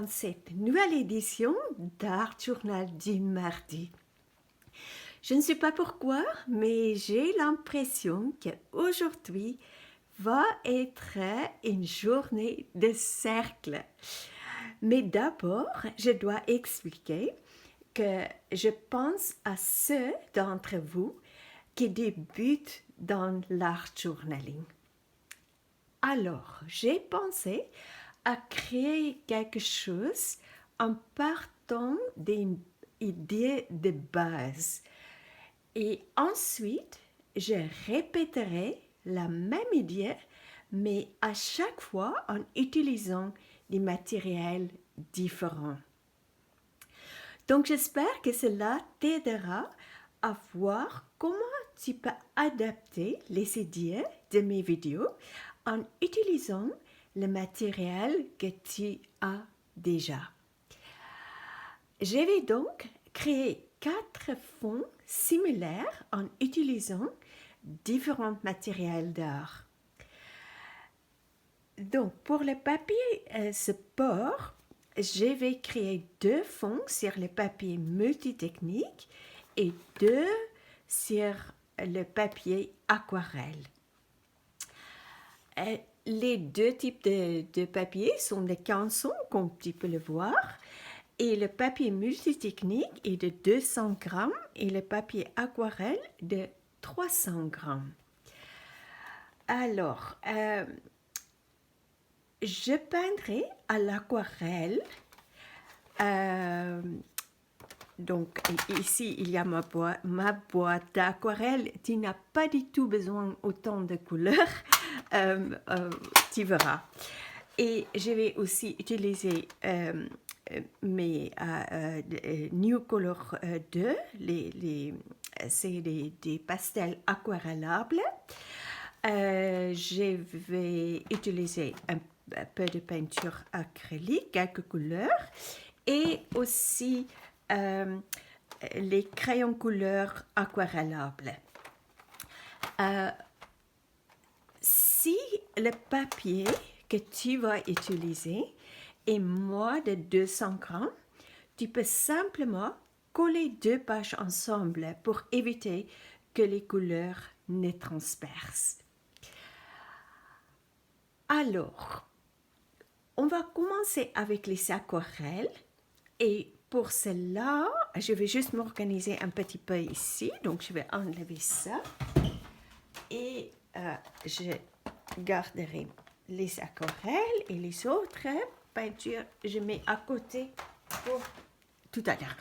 cette nouvelle édition d'Art Journal du mardi. Je ne sais pas pourquoi, mais j'ai l'impression qu'aujourd'hui va être une journée de cercle. Mais d'abord, je dois expliquer que je pense à ceux d'entre vous qui débutent dans l'art journaling. Alors, j'ai pensé à créer quelque chose en partant d'une idée de base. Et ensuite, je répéterai la même idée, mais à chaque fois en utilisant des matériels différents. Donc, j'espère que cela t'aidera à voir comment tu peux adapter les idées de mes vidéos en utilisant le matériel que tu as déjà. Je vais donc créer 4 fonds similaires en utilisant différents matériels d'art. Donc, pour le papier support, je vais créer 2 fonds sur le papier multitechnique et 2 sur le papier aquarelle. Les 2 types de papier sont des cansons, comme tu peux le voir, et le papier multitechnique est de 200 grammes et le papier aquarelle de 300 grammes. Alors, je peindrai à l'aquarelle. Donc, ici, il y a ma boîte d'aquarelle. Tu n'as pas du tout besoin autant de couleurs. Tu verras. Et je vais aussi utiliser mes New Color 2. C'est des pastels aquarellables. Je vais utiliser un peu de peinture acrylique, quelques couleurs. Et aussi les crayons couleur aquarellables. Si le papier que tu vas utiliser est moins de 200 grammes, tu peux simplement coller 2 pages ensemble pour éviter que les couleurs ne transpercent. Alors, on va commencer avec les aquarelles et pour cela, je vais juste m'organiser un petit peu ici. Donc, je vais enlever ça et je garderai les aquarelles et les autres peintures, je mets à côté pour tout à l'heure.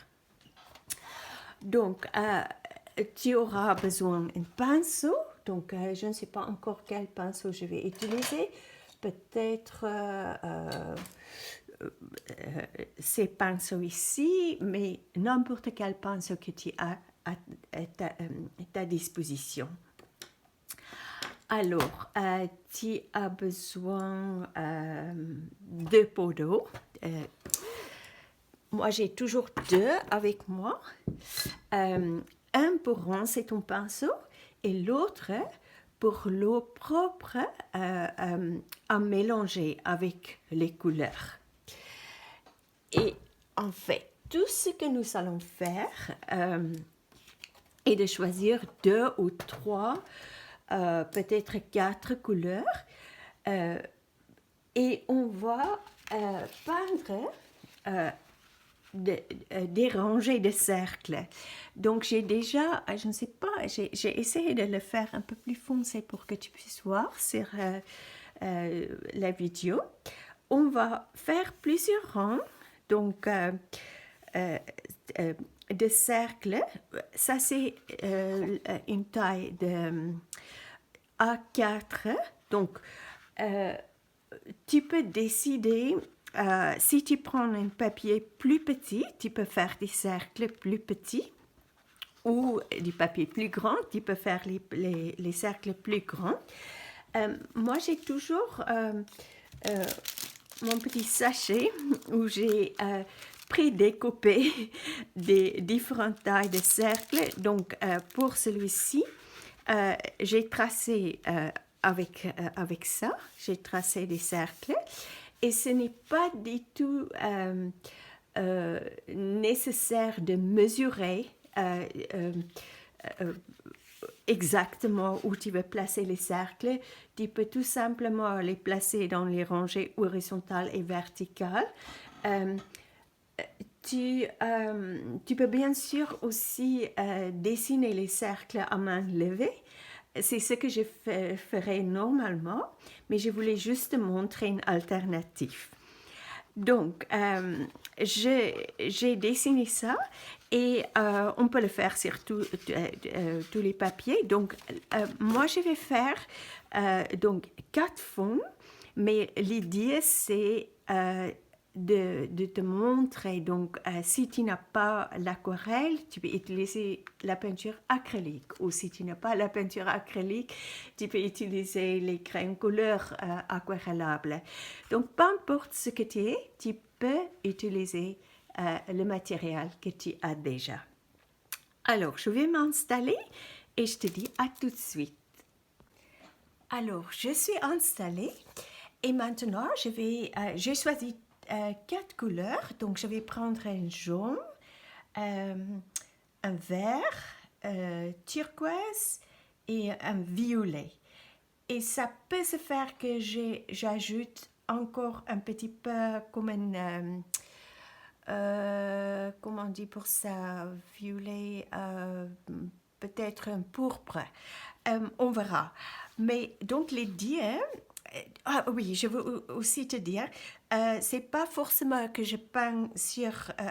Donc, tu auras besoin d'un pinceau. Donc, je ne sais pas encore quel pinceau je vais utiliser. Peut-être ces pinceaux ici, mais n'importe quel pinceau que tu as à ta disposition. Alors, tu as besoin de pots d'eau. Moi, j'ai toujours 2 avec moi. Un pour rincer ton pinceau et l'autre pour l'eau propre à mélanger avec les couleurs. Et en fait, tout ce que nous allons faire est de choisir 2 ou 3, peut-être 4 couleurs. Et on va peindre des rangées de cercles. Donc, j'ai déjà, je ne sais pas, j'ai essayé de le faire un peu plus foncé pour que tu puisses voir sur la vidéo. On va faire plusieurs rangs, donc de cercles. Ça, c'est une taille de A4. Donc, tu peux décider, si tu prends un papier plus petit, tu peux faire des cercles plus petits. Ou du papier plus grand, tu peux faire les cercles plus grands. Moi, j'ai toujours mon petit sachet où j'ai prédécoupé des différentes tailles de cercles. Donc, pour celui-ci, j'ai tracé avec ça, j'ai tracé des cercles Et ce n'est pas du tout nécessaire de mesurer euh, exactement où tu veux placer les cercles. Tu peux tout simplement les placer dans les rangées horizontales et verticales. Euh, tu peux bien sûr aussi dessiner les cercles à main levée. C'est ce que je ferai normalement, mais je voulais juste montrer une alternative. Donc, j'ai dessiné ça et on peut le faire sur tous les papiers. Donc, moi, je vais faire donc 4 fonds, mais l'idée, c'est de te montrer. Donc, si tu n'as pas l'aquarelle, tu peux utiliser la peinture acrylique. Ou si tu n'as pas la peinture acrylique, tu peux utiliser les crayons couleur aquarellables. Donc, peu importe ce que tu es, tu peux utiliser le matériel que tu as déjà. Alors, je vais m'installer et je te dis à tout de suite. Alors, je suis installée et maintenant, j'ai choisi 4 couleurs. Donc, je vais prendre un jaune, un vert, turquoise et un violet. Et ça peut se faire que j'ajoute encore un petit peu comme un... comment on dit pour ça, violet, peut-être un pourpre. On verra. Mais donc les dires, ah oui, je veux aussi te dire, c'est pas forcément que je peins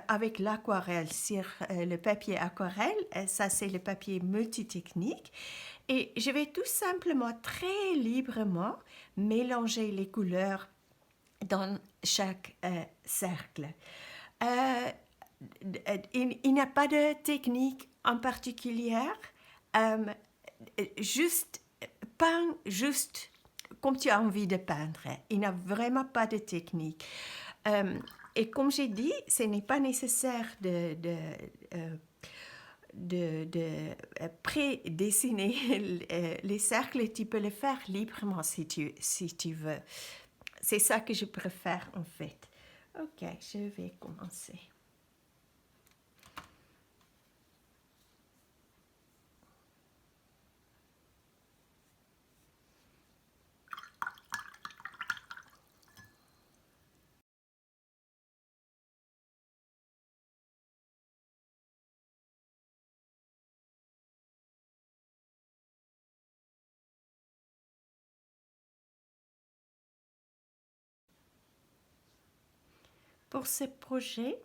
avec l'aquarelle sur le papier aquarelle, ça c'est le papier multitechnique. Et je vais tout simplement très librement mélanger les couleurs dans chaque cercle. Euh, il n'y a pas de technique en particulier. Euh, juste peins juste comme tu as envie de peindre. Il n'y a vraiment pas de technique. Et comme j'ai dit, ce n'est pas nécessaire de pré-dessiner les cercles. Tu peux le faire librement si tu veux. C'est ça que je préfère en fait. Ok, je vais commencer. Pour ce projet,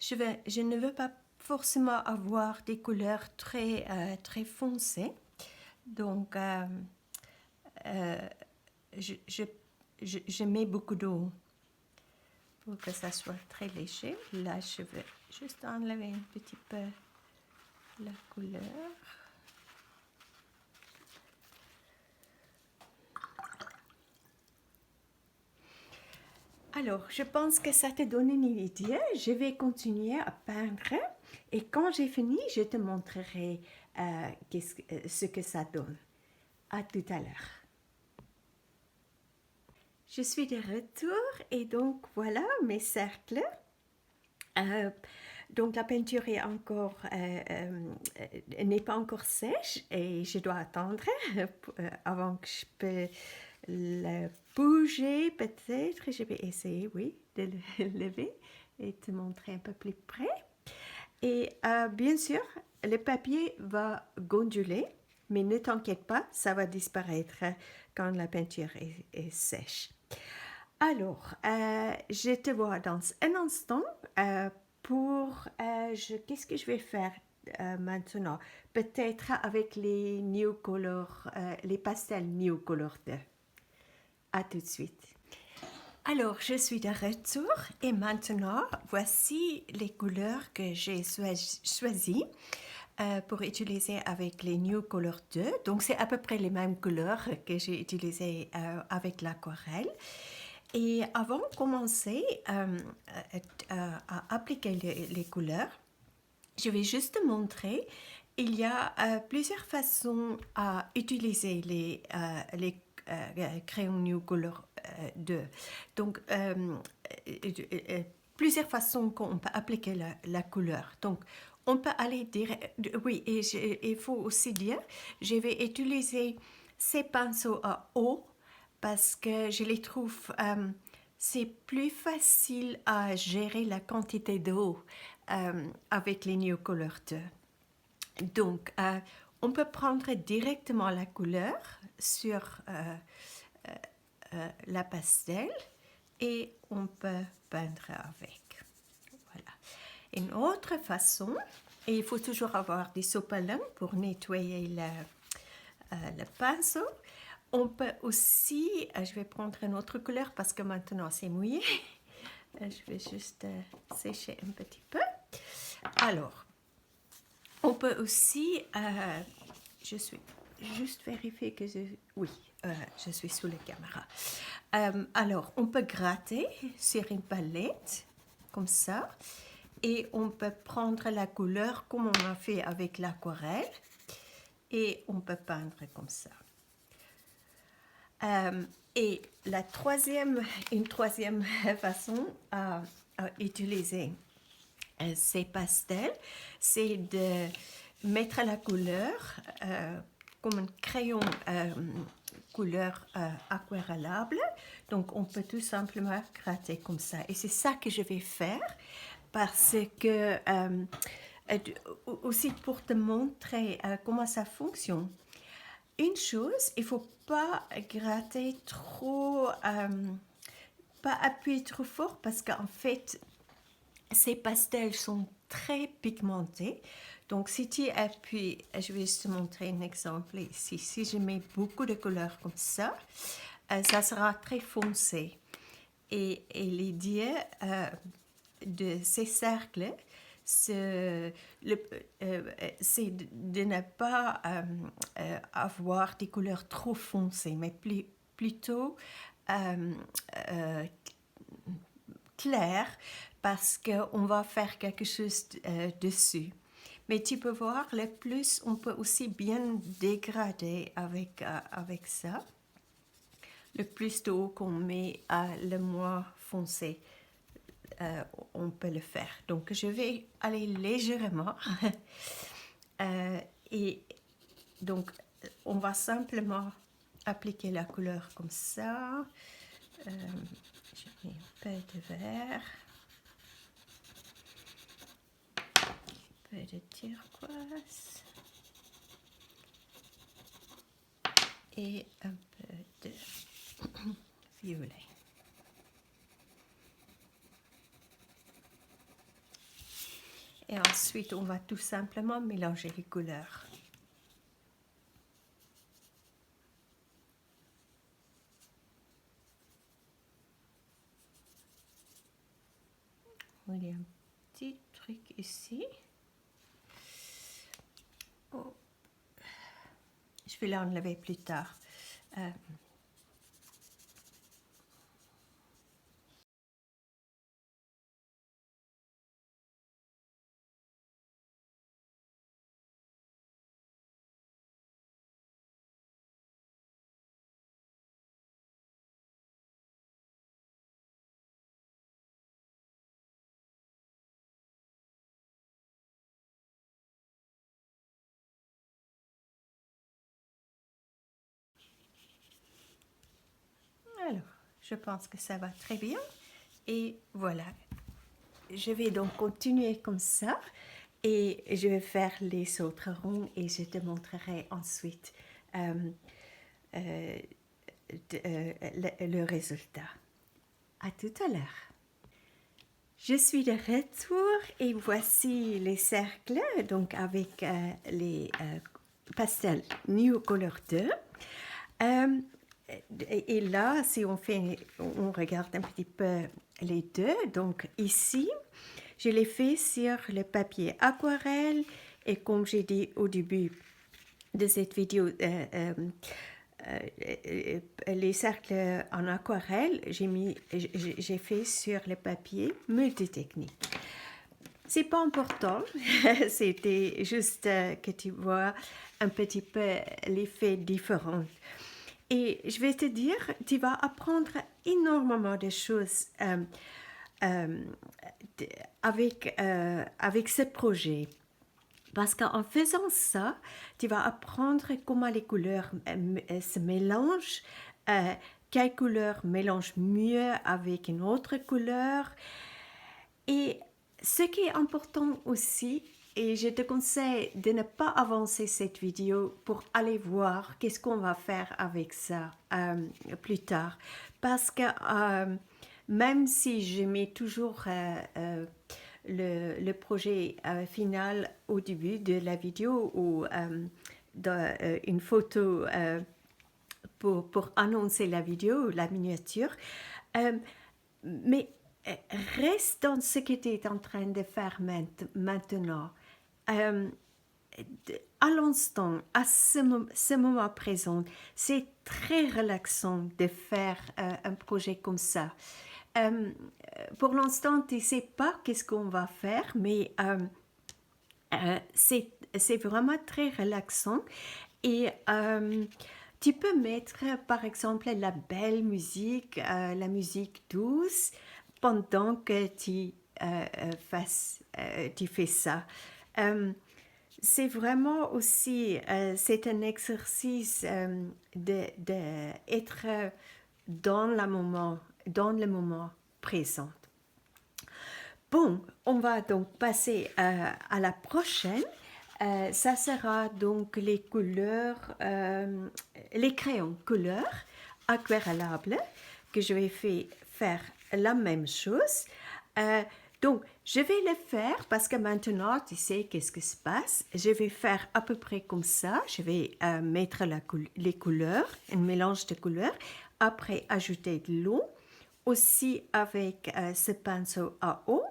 je ne veux pas forcément avoir des couleurs très foncées. Donc, je mets beaucoup d'eau pour que ça soit très léger. Là, je vais juste enlever un petit peu la couleur. Alors, je pense que ça te donne une idée. Je vais continuer à peindre et quand j'ai fini, je te montrerai ce que ça donne. À tout à l'heure. Je suis de retour et donc voilà mes cercles. Donc la peinture est n'est pas encore sèche et je dois attendre avant que je peux le bouger peut-être. Je vais essayer, oui, de le lever et te montrer un peu plus près. Et bien sûr, le papier va gondoler, mais ne t'inquiète pas, ça va disparaître quand la peinture est sèche. Alors, je te vois dans un instant qu'est-ce que je vais faire maintenant? Peut-être avec les New Color, les pastels New Color 2. À tout de suite. Alors, je suis de retour et maintenant, voici les couleurs que j'ai choisies pour utiliser avec les New Color 2. Donc, c'est à peu près les mêmes couleurs que j'ai utilisées avec l'aquarelle. Et avant de commencer à appliquer les couleurs, je vais juste te montrer il y a plusieurs façons à utiliser les crayons New Color 2. Donc, plusieurs façons qu'on peut appliquer la couleur. Donc, on peut aller direct. Oui, et il faut aussi dire, je vais utiliser ces pinceaux à eau parce que je les trouve, c'est plus facile à gérer la quantité d'eau avec les New Color 2. Donc, on peut prendre directement la couleur sur la pastel et on peut peindre avec. Voilà. Une autre façon, et il faut toujours avoir des sopalins pour nettoyer le pinceau. On peut aussi, je vais prendre une autre couleur parce que maintenant c'est mouillé. Je vais juste sécher un petit peu. Alors, on peut aussi, je suis juste vérifier que oui, je suis sous la caméra. Alors, on peut gratter sur une palette, comme ça, et on peut prendre la couleur comme on a fait avec l'aquarelle, et on peut peindre comme ça. Et une troisième façon à utiliser ces pastels, c'est de mettre la couleur comme un crayon couleur aquarellable. Donc, on peut tout simplement gratter comme ça. Et c'est ça que je vais faire parce que, aussi pour te montrer comment ça fonctionne. Une chose, il ne faut pas gratter trop, pas appuyer trop fort parce qu'en fait, ces pastels sont très pigmentés. Donc, si tu appuies, je vais te montrer un exemple ici. Si je mets beaucoup de couleurs comme ça sera très foncé. Et l'idée de ces cercles, c'est de ne pas avoir des couleurs trop foncées, mais plutôt claires, parce qu'on va faire quelque chose dessus. Mais tu peux voir, le plus, on peut aussi bien dégrader avec ça. Le plus d'eau qu'on met, le moins foncé on peut le faire. Donc, je vais aller légèrement. Et donc, on va simplement appliquer la couleur comme ça. Je mets un peu de vert. Un peu de turquoise. Et un peu de violet. Et ensuite, on va tout simplement mélanger les couleurs. Il y a un petit truc ici. Oh. Je vais l'enlever plus tard. Alors, je pense que ça va très bien. Et voilà. Je vais donc continuer comme ça. Et je vais faire les autres ronds et je te montrerai ensuite le résultat. À tout à l'heure. Je suis de retour et voici les cercles, donc avec les pastels New Color 2. Et là, si on regarde un petit peu les deux, donc ici, je l'ai fait sur le papier aquarelle et comme j'ai dit au début de cette vidéo, les cercles en aquarelle, j'ai fait sur le papier multitechnique. C'est pas important, c'était juste que tu vois un petit peu l'effet différent. Et je vais te dire, tu vas apprendre énormément de choses euh, avec ce projet. Parce qu'en faisant ça, tu vas apprendre comment les couleurs se mélangent, euh, quelle couleur mélange mieux avec une autre couleur. Et ce qui est important aussi, et je te conseille de ne pas avancer cette vidéo pour aller voir qu'est-ce qu'on va faire avec ça plus tard. Parce que même si je mets toujours le projet final au début de la vidéo ou une photo pour annoncer la vidéo ou la miniature, euh, mais reste dans ce que tu es en train de faire maintenant. Euh, à l'instant, à ce moment présent, c'est très relaxant de faire un projet comme ça. Euh, pour l'instant, tu ne sais pas qu'est-ce qu'on va faire, mais c'est vraiment très relaxant. Et tu peux mettre, par exemple, la belle musique, la musique douce, pendant que tu fais ça. Euh, c'est vraiment aussi, c'est un exercice d'être dans le moment présent. Bon, on va donc passer à la prochaine. Ça sera donc les couleurs, les crayons couleurs aquarellables que je vais faire la même chose. Donc, je vais le faire parce que maintenant, tu sais qu'est-ce qui se passe. Je vais faire à peu près comme ça. Je vais mettre les couleurs, un mélange de couleurs. Après, ajouter de l'eau, aussi avec ce pinceau à eau.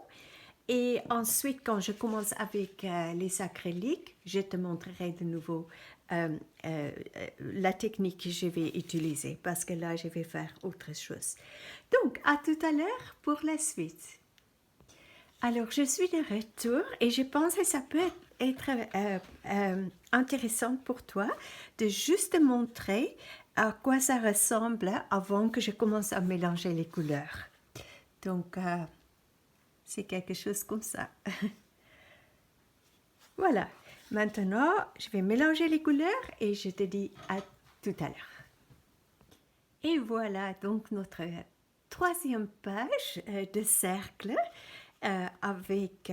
Et ensuite, quand je commence avec les acryliques, je te montrerai de nouveau la technique que je vais utiliser parce que là, je vais faire autre chose. Donc, à tout à l'heure pour la suite. Alors, je suis de retour et je pense que ça peut être intéressant pour toi de juste montrer à quoi ça ressemble avant que je commence à mélanger les couleurs. Donc, c'est quelque chose comme ça. Voilà. Maintenant, je vais mélanger les couleurs et je te dis à tout à l'heure. Et voilà donc notre troisième page de cercle avec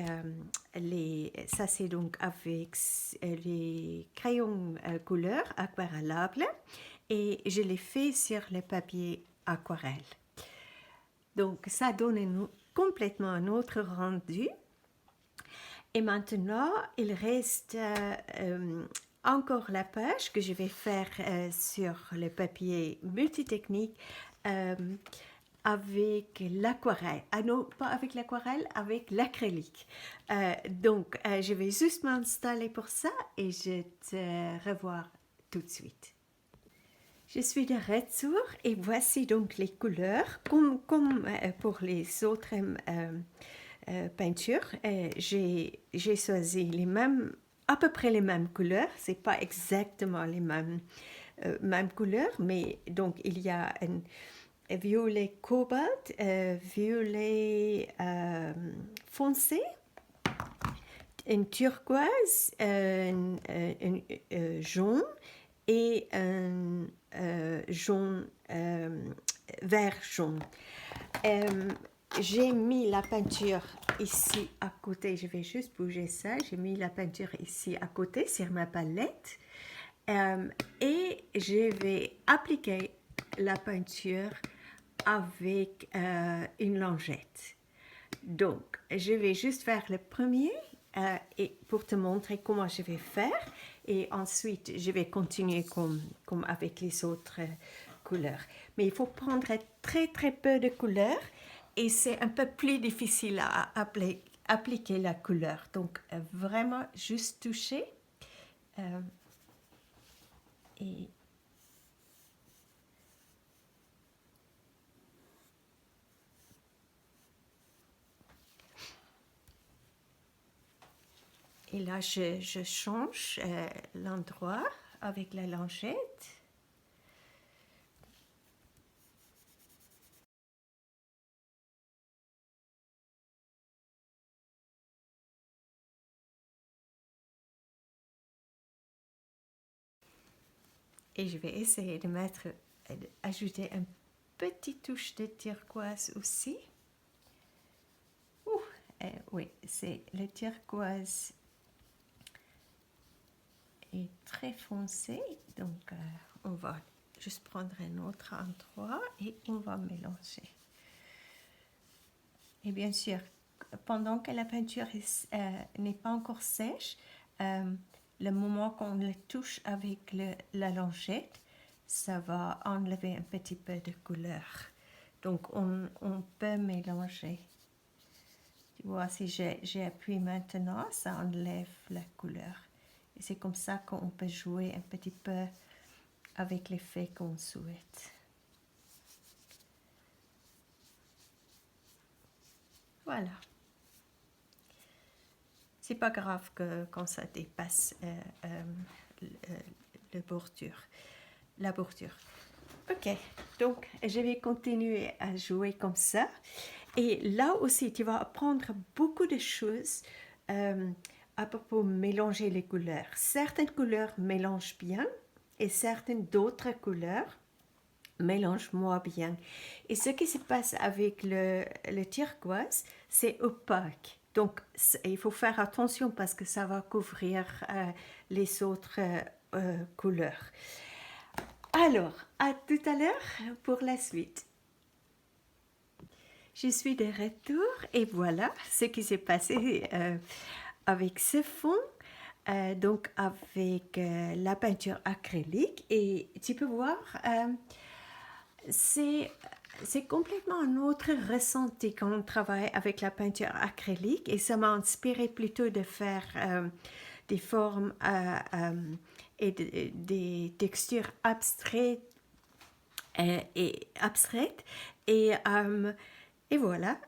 ça c'est donc avec les crayons couleur aquarellables et je les fais sur le papier aquarelle. Donc ça donne complètement un autre rendu. Et maintenant, il reste encore la page que je vais faire sur le papier multitechnique avec l'aquarelle. Ah non, pas avec l'aquarelle, avec l'acrylique. Donc, je vais juste m'installer pour ça et je te revois tout de suite. Je suis de retour et voici donc les couleurs. Comme pour les autres peintures, j'ai choisi les mêmes, à peu près les mêmes couleurs. C'est pas exactement les mêmes couleurs, mais donc il y a un violet cobalt, violet foncé, une turquoise, un jaune et un jaune, vert jaune. J'ai mis la peinture ici à côté, je vais juste bouger ça, j'ai mis la peinture ici à côté sur ma palette et je vais appliquer la peinture avec une lingette. Donc, je vais juste faire le premier et pour te montrer comment je vais faire et ensuite je vais continuer comme avec les autres couleurs. Mais il faut prendre très très peu de couleurs et c'est un peu plus difficile à appliquer la couleur. Donc, vraiment juste toucher et Et là, je change l'endroit avec la lingette. Et je vais essayer de ajouter une petite touche de turquoise aussi. Oui, c'est le turquoise est très foncé, donc on va juste prendre un autre endroit et on va mélanger. Et bien sûr, pendant que la peinture n'est pas encore sèche, le moment qu'on le touche avec la lingette, ça va enlever un petit peu de couleur. Donc on peut mélanger. Tu vois, si j'appuie maintenant, ça enlève la couleur. Et c'est comme ça qu'on peut jouer un petit peu avec l'effet qu'on souhaite. Voilà. C'est pas grave quand ça dépasse la bordure. Ok, donc je vais continuer à jouer comme ça. Et là aussi, tu vas apprendre beaucoup de choses à propos de mélanger les couleurs. Certaines couleurs mélangent bien et certaines d'autres couleurs mélangent moins bien. Et ce qui se passe avec le turquoise, c'est opaque. Donc, il faut faire attention parce que ça va couvrir les autres couleurs. Alors, à tout à l'heure pour la suite. Je suis de retour et voilà ce qui s'est passé avec ce fond, donc avec la peinture acrylique. Et tu peux voir, c'est complètement un autre ressenti quand on travaille avec la peinture acrylique et ça m'a inspiré plutôt de faire des formes et des textures abstraites et voilà,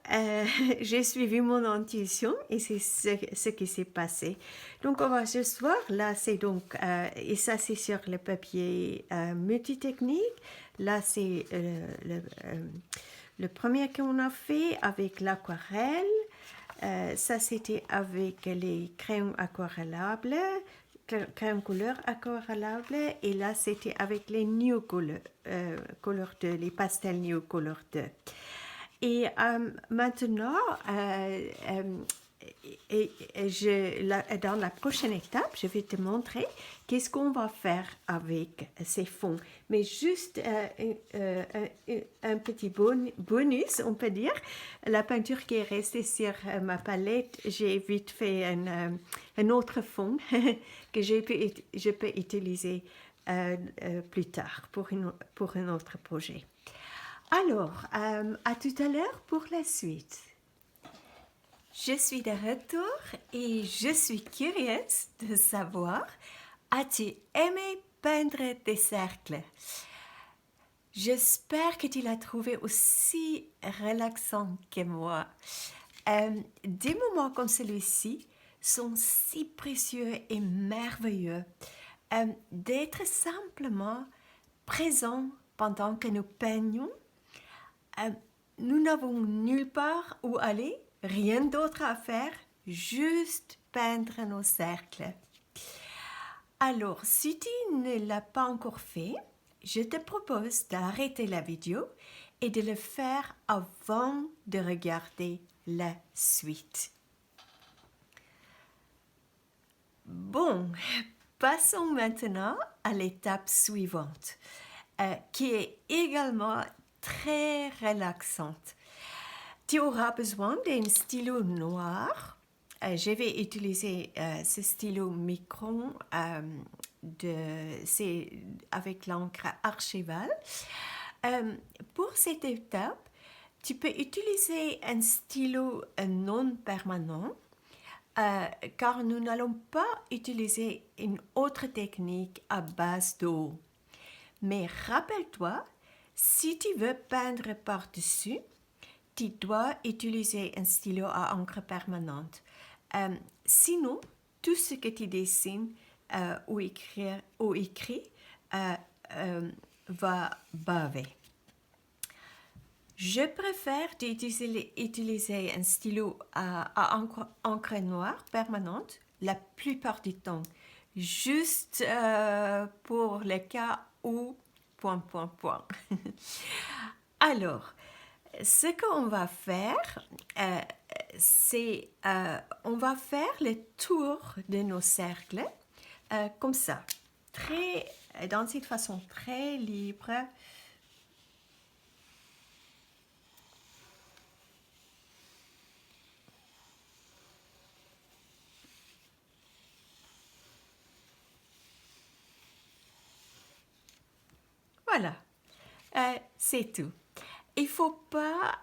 j'ai suivi mon intuition et c'est ce qui s'est passé. Donc on va juste voir, là c'est donc, et ça c'est sur le papier multitechnique, là c'est le premier qu'on a fait avec l'aquarelle, ça c'était avec les crayons aquarellables, crayons couleur aquarellables, et là c'était avec les New Color, Color 2, les pastels New Color 2. Et maintenant, dans la prochaine étape, je vais te montrer qu'est-ce qu'on va faire avec ces fonds. Mais juste un petit bonus, on peut dire. La peinture qui est restée sur ma palette, j'ai vite fait un autre fond que je peux utiliser plus tard pour un autre projet. Alors, à tout à l'heure pour la suite. Je suis de retour et je suis curieuse de savoir, as-tu aimé peindre des cercles? J'espère que tu l'as trouvé aussi relaxant que moi. Des moments comme celui-ci sont si précieux et merveilleux. D'être simplement présent pendant que nous peignons. Nous n'avons nulle part où aller, rien d'autre à faire, juste peindre nos cercles. Alors, si tu ne l'as pas encore fait, je te propose d'arrêter la vidéo et de le faire avant de regarder la suite. Bon, passons maintenant à l'étape suivante, qui est également très relaxante. Tu auras besoin d'un stylo noir. Je vais utiliser ce stylo Micron avec l'encre Archival. Pour cette étape, tu peux utiliser un stylo non permanent car nous n'allons pas utiliser une autre technique à base d'eau. Mais rappelle-toi, si tu veux peindre par-dessus, tu dois utiliser un stylo à encre permanente. Sinon, tout ce que tu dessines ou écris va baver. Je préfère utiliser un stylo à encre noire permanente la plupart du temps, juste pour le cas où... Alors, ce qu'on va faire, c'est on va faire le tour de nos cercles comme ça, dans cette façon très libre. Voilà, c'est tout. Il faut pas...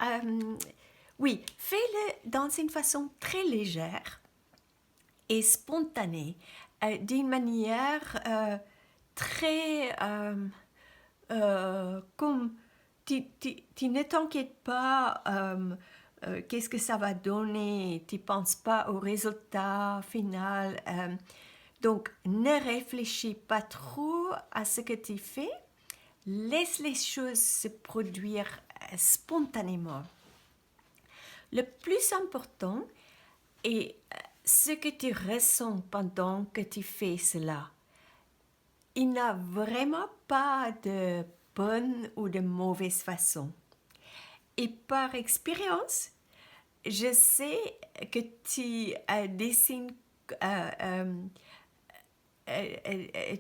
oui, fais-le dans une façon très légère et spontanée, d'une manière très... comme tu ne t'inquiètes pas qu'est-ce que ça va donner, tu ne penses pas au résultat final. Donc, ne réfléchis pas trop à ce que tu fais. Laisse les choses se produire spontanément. Le plus important est ce que tu ressens pendant que tu fais cela. Il n'y a vraiment pas de bonne ou de mauvaise façon. Et par expérience, je sais que tu dessines,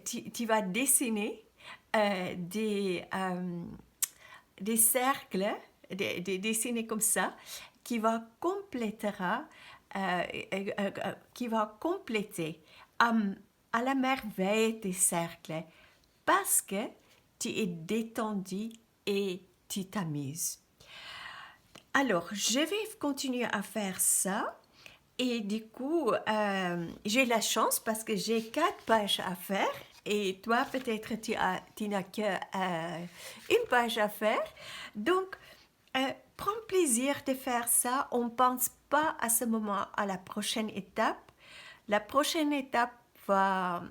tu vas dessiner des cercles, dessinés comme ça, qui va compléter à la merveille des cercles parce que tu es détendu et tu t'amuses. Alors, je vais continuer à faire ça et du coup, j'ai la chance parce que j'ai 4 pages à faire et toi, peut-être, tu n'as qu'une page à faire. Donc, prends plaisir de faire ça. On ne pense pas à ce moment à la prochaine étape. La prochaine étape va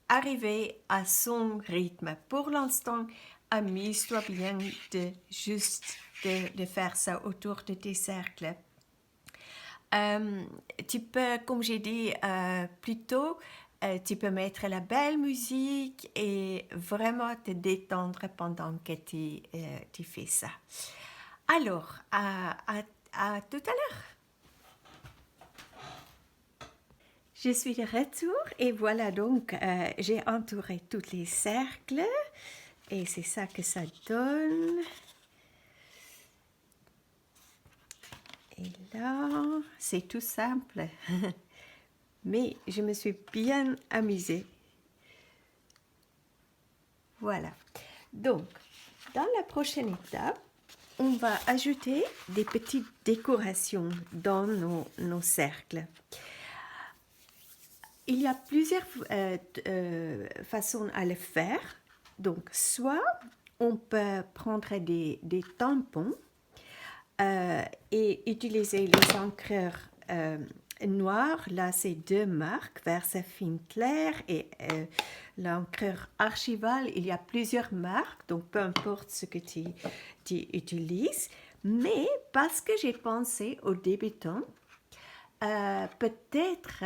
arriver à son rythme. Pour l'instant, amuse-toi bien de faire ça autour de tes cercles. Tu peux, comme j'ai dit plus tôt, tu peux mettre la belle musique et vraiment te détendre pendant que tu fais ça. Alors, à tout à l'heure. Je suis de retour et voilà donc, j'ai entouré tous les cercles et c'est ça que ça donne. Et là, c'est tout simple, mais je me suis bien amusée. Voilà. Donc, dans la prochaine étape, on va ajouter des petites décorations dans nos cercles. Il y a plusieurs façons à le faire. Donc, soit on peut prendre des tampons et utiliser les encreurs noirs. Là, c'est 2 marques, Versafine Clair et l'encreur Archival. Il y a plusieurs marques, donc peu importe ce que tu utilises. Mais parce que j'ai pensé aux débutants, peut-être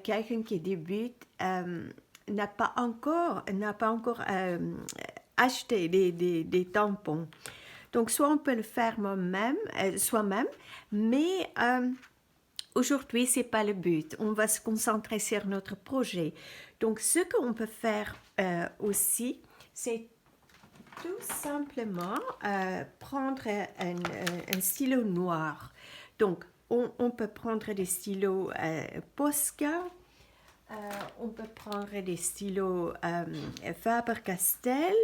quelqu'un qui débute n'a pas encore acheté des tampons. Donc, soit on peut le faire soi-même, mais aujourd'hui, ce n'est pas le but. On va se concentrer sur notre projet. Donc, ce qu'on peut faire aussi, c'est tout simplement prendre un stylo noir. Donc, on peut prendre des stylos Posca, on peut prendre des stylos Faber-Castell.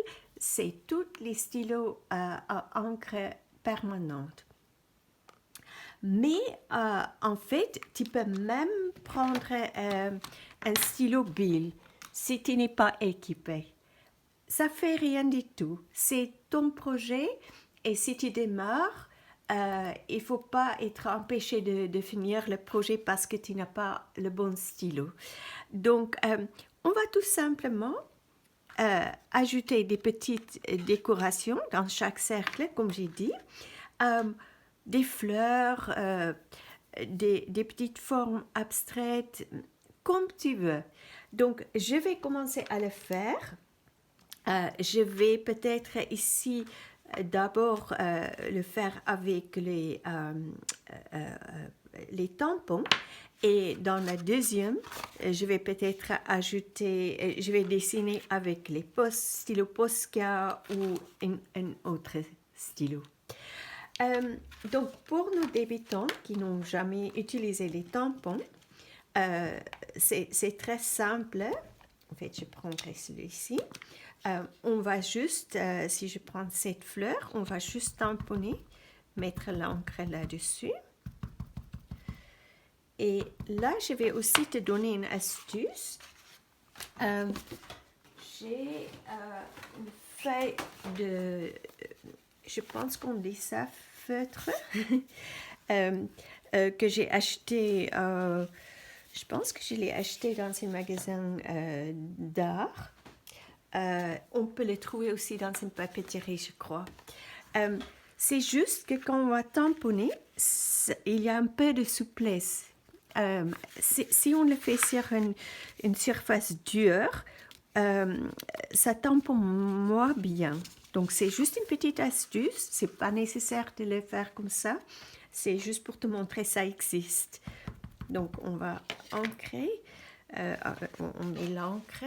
C'est tous les stylos à encre permanente. Mais en fait, tu peux même prendre un stylo Bill si tu n'es pas équipé. Ça fait rien du tout. C'est ton projet et si tu démarres, il ne faut pas être empêché de finir le projet parce que tu n'as pas le bon stylo. Donc, on va tout simplement ajouter des petites décorations dans chaque cercle, comme j'ai dit, des fleurs, des petites formes abstraites, comme tu veux. Donc, je vais commencer à le faire. Je vais peut-être ici d'abord le faire avec les tampons. Et dans la deuxième, je vais peut-être ajouter, je vais dessiner avec les stylos Posca ou un autre stylo. Donc, pour nos débutants qui n'ont jamais utilisé les tampons, c'est très simple. En fait, je prendrai celui-ci. On va juste, si je prends cette fleur, on va juste tamponner, mettre l'encre là-dessus. Et là, je vais aussi te donner une astuce. J'ai une feuille de, je pense qu'on dit ça, feutre, que j'ai acheté, je pense que je l'ai acheté dans un magasin d'art. On peut le trouver aussi dans une papeterie, je crois. C'est juste que quand on va tamponner, il y a un peu de souplesse. Si on le fait sur une surface dure, ça tamponne moins bien. Donc, c'est juste une petite astuce. C'est pas nécessaire de le faire comme ça. C'est juste pour te montrer ça existe. Donc, on va ancrer. On met l'encre.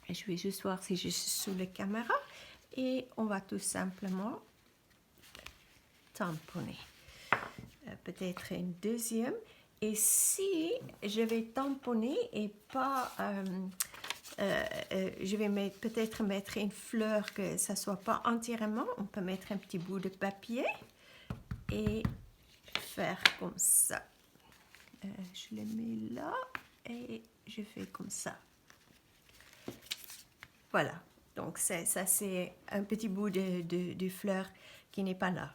Je vais juste voir si je suis sous la caméra. Et on va tout simplement tamponner. Peut-être une deuxième. Et si je vais tamponner et pas... je vais peut-être mettre une fleur que ça ne soit pas entièrement. On peut mettre un petit bout de papier et faire comme ça. Je le mets là et je fais comme ça. Voilà. Donc, ça c'est un petit bout de fleur qui n'est pas là.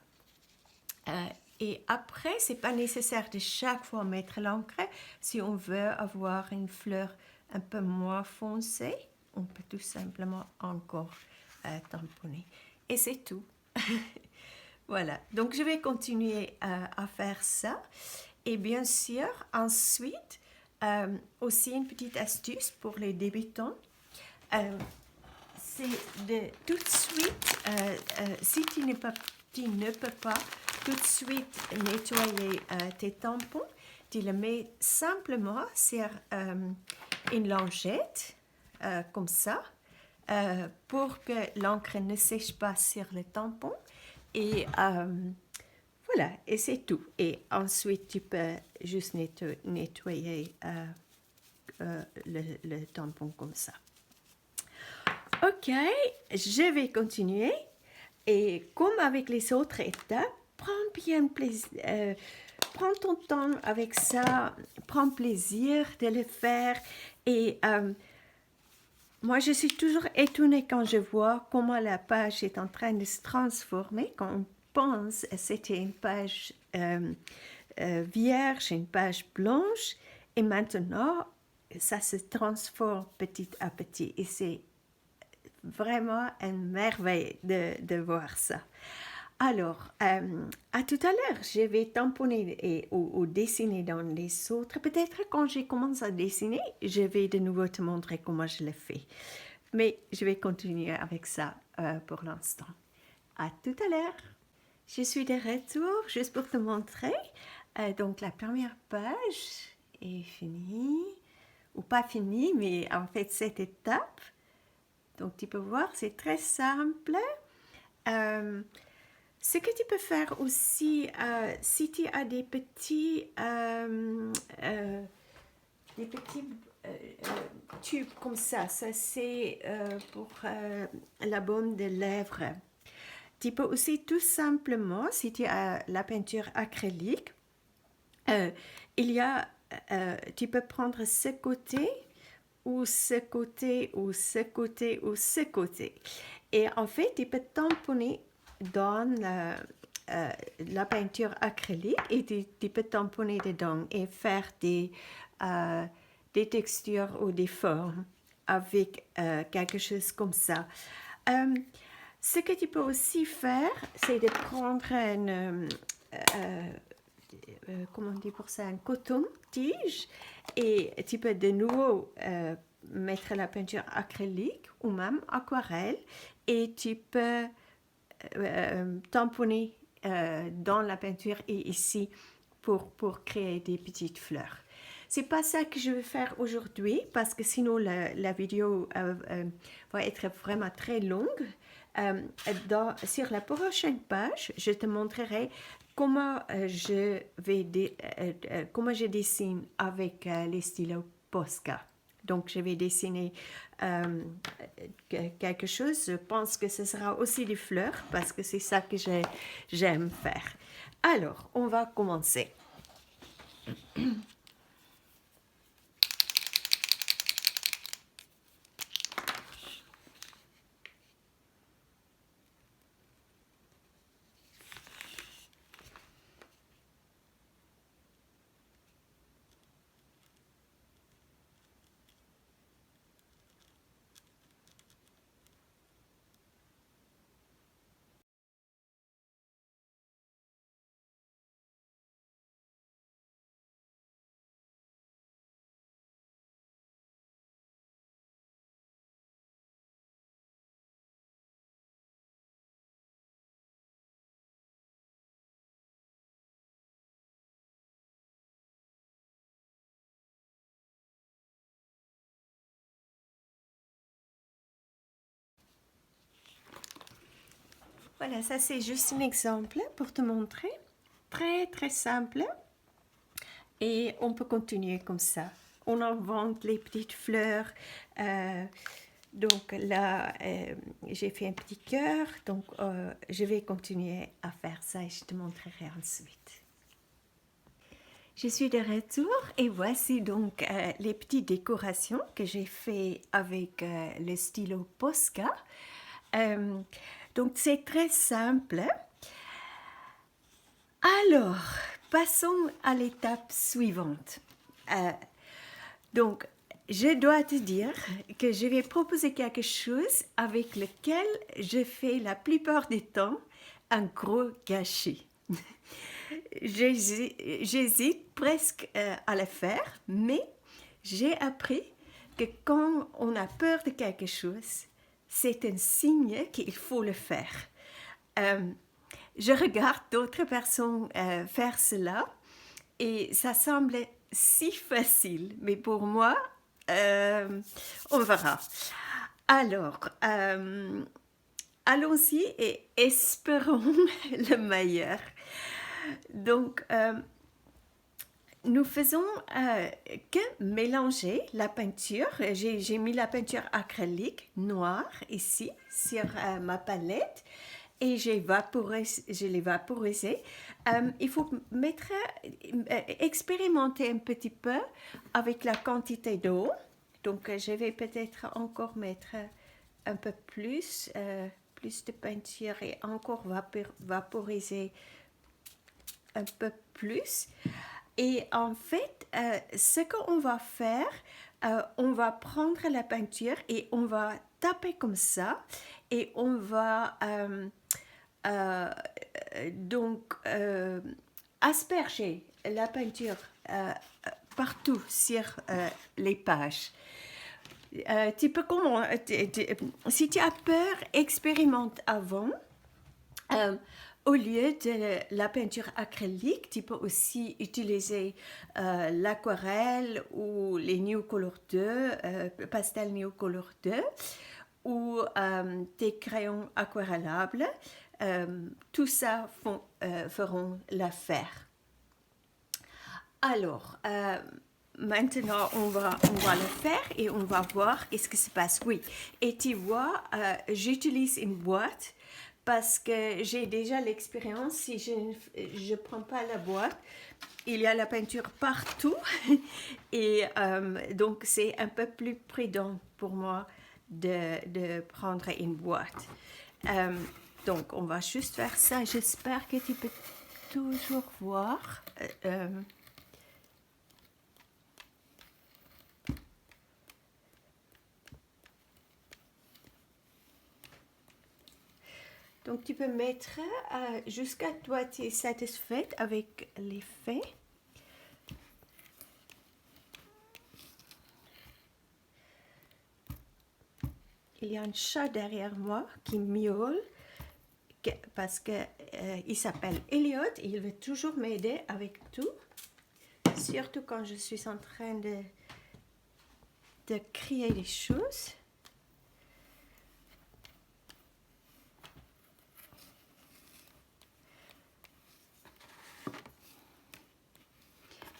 Et après, ce n'est pas nécessaire de chaque fois mettre l'encre. Si on veut avoir une fleur un peu moins foncée, on peut tout simplement encore tamponner. Et c'est tout. Voilà. Donc, je vais continuer à faire ça. Et bien sûr, ensuite, aussi une petite astuce pour les débutants. C'est de tout de suite, si tu ne peux pas tout de suite nettoyer tes tampons, tu les mets simplement sur une lingette, comme ça, pour que l'encre ne sèche pas sur le tampon. Et voilà, et c'est tout. Et ensuite, tu peux juste nettoyer le tampon comme ça. Ok, je vais continuer. Et comme avec les autres étapes, prends ton temps avec ça, prends plaisir de le faire. Et moi, je suis toujours étonnée quand je vois comment la page est en train de se transformer. Quand on pense que c'était une page vierge, une page blanche, et maintenant, ça se transforme petit à petit. Et c'est vraiment une merveille de voir ça. Alors, à tout à l'heure, je vais tamponner ou dessiner dans les autres. Peut-être quand je commence à dessiner, je vais de nouveau te montrer comment je le fais. Mais je vais continuer avec ça pour l'instant. À tout à l'heure. Je suis de retour juste pour te montrer. Donc, la première page est finie. Ou pas finie, mais en fait, cette étape. Donc, tu peux voir, c'est très simple. Ce que tu peux faire aussi, si tu as des petits tubes comme ça c'est pour la baume de lèvres. Tu peux aussi tout simplement, si tu as la peinture acrylique, tu peux prendre ce côté ou ce côté, ou ce côté, ou ce côté. Et en fait, tu peux tamponner dans la peinture acrylique et tu peux tamponner dedans et faire des textures ou des formes avec quelque chose comme ça. Ce que tu peux aussi faire, c'est de prendre comment on dit pour ça, un coton-tige et tu peux de nouveau mettre la peinture acrylique ou même aquarelle et tu peux tamponner dans la peinture et ici pour créer des petites fleurs. C'est pas ça que je vais faire aujourd'hui parce que sinon la vidéo va être vraiment très longue. Sur la prochaine page, je te montrerai comment comment je dessine avec les stylos Posca. Donc, je vais dessiner quelque chose. Je pense que ce sera aussi des fleurs parce que c'est ça que j'aime faire. Alors, on va commencer. Voilà, ça c'est juste un exemple pour te montrer. Très très simple. Et on peut continuer comme ça. On invente les petites fleurs. Donc là, j'ai fait un petit cœur. Donc je vais continuer à faire ça et je te montrerai ensuite. Je suis de retour et voici donc les petites décorations que j'ai fait avec le stylo Posca. Donc c'est très simple. Alors, passons à l'étape suivante. Donc, je dois te dire que je vais proposer quelque chose avec lequel je fais la plupart du temps un gros gâchis. J'hésite presque à le faire, mais j'ai appris que quand on a peur de quelque chose, c'est un signe qu'il faut le faire. Je regarde d'autres personnes faire cela et ça semble si facile, mais pour moi, on verra. Alors, allons-y et espérons le meilleur. Donc, nous faisons que mélanger la peinture. J'ai mis la peinture acrylique noire ici sur ma palette et je l'ai vaporisé. Il faut expérimenter un petit peu avec la quantité d'eau. Donc, je vais peut-être encore mettre un peu plus de peinture et encore vaporiser un peu plus. Et en fait, ce qu'on va faire, on va prendre la peinture et on va taper comme ça et on va donc asperger la peinture partout sur les pages. Si tu as peur, expérimente avant. Au lieu de la peinture acrylique, tu peux aussi utiliser l'aquarelle ou les New Color 2, Pastel New Color 2 ou tes crayons aquarellables. Tout ça feront l'affaire. Alors, maintenant, on va le faire et on va voir qu'est-ce qui se passe. Oui, et tu vois, j'utilise une boîte parce que j'ai déjà l'expérience. Si je ne prends pas la boîte, il y a la peinture partout et donc c'est un peu plus prudent pour moi de prendre une boîte. Donc, on va juste faire ça. J'espère que tu peux toujours voir. Donc, tu peux mettre jusqu'à toi, tu es satisfaite avec l'effet. Il y a un chat derrière moi qui miaule parce qu'il s'appelle Elliot et il veut toujours m'aider avec tout. Surtout quand je suis en train de créer des choses.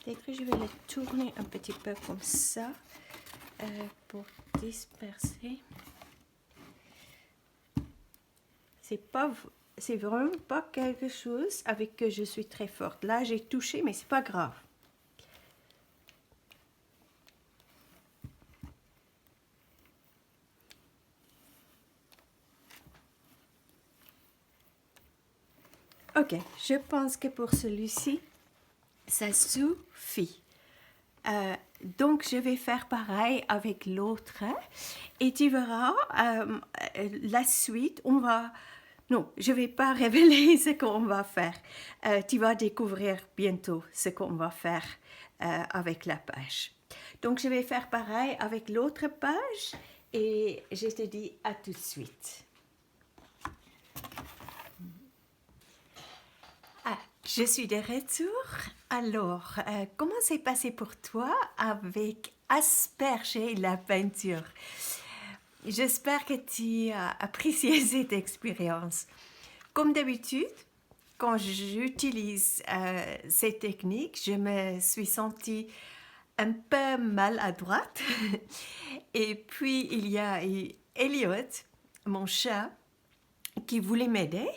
Peut-être que je vais le tourner un petit peu comme ça pour disperser. C'est vraiment pas quelque chose avec que je suis très forte. Là, j'ai touché, mais c'est pas grave. Ok, je pense que pour celui-ci, ça suffit. Donc, je vais faire pareil avec l'autre. Et tu verras, la suite, on va... Non, je ne vais pas révéler ce qu'on va faire. Tu vas découvrir bientôt ce qu'on va faire avec la page. Donc, je vais faire pareil avec l'autre page et je te dis à tout de suite. Ah, je suis de retour. Alors, comment s'est passé pour toi avec asperger la peinture? J'espère que tu as apprécié cette expérience. Comme d'habitude, quand j'utilise ces techniques, je me suis sentie un peu maladroite. Et puis, il y a Elliot, mon chat, qui voulait m'aider.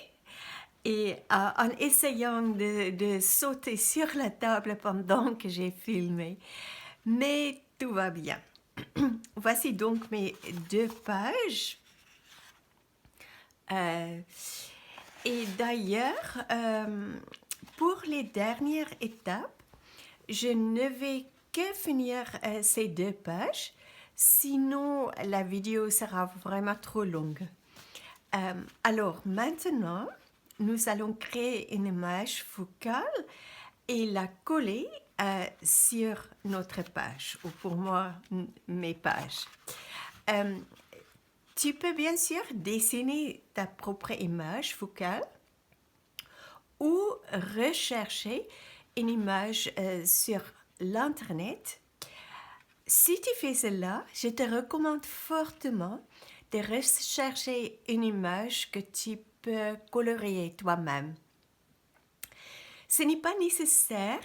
Et en essayant de sauter sur la table pendant que j'ai filmé. Mais tout va bien. Voici donc mes 2 pages. Et d'ailleurs, pour les dernières étapes, je ne vais que finir ces 2 pages, sinon la vidéo sera vraiment trop longue. Alors maintenant, nous allons créer une image focale et la coller sur notre page, ou pour moi, mes pages. Tu peux bien sûr dessiner ta propre image focale ou rechercher une image sur l'Internet. Si tu fais cela, je te recommande fortement de rechercher une image que tu peux colorier toi-même. Ce n'est pas nécessaire,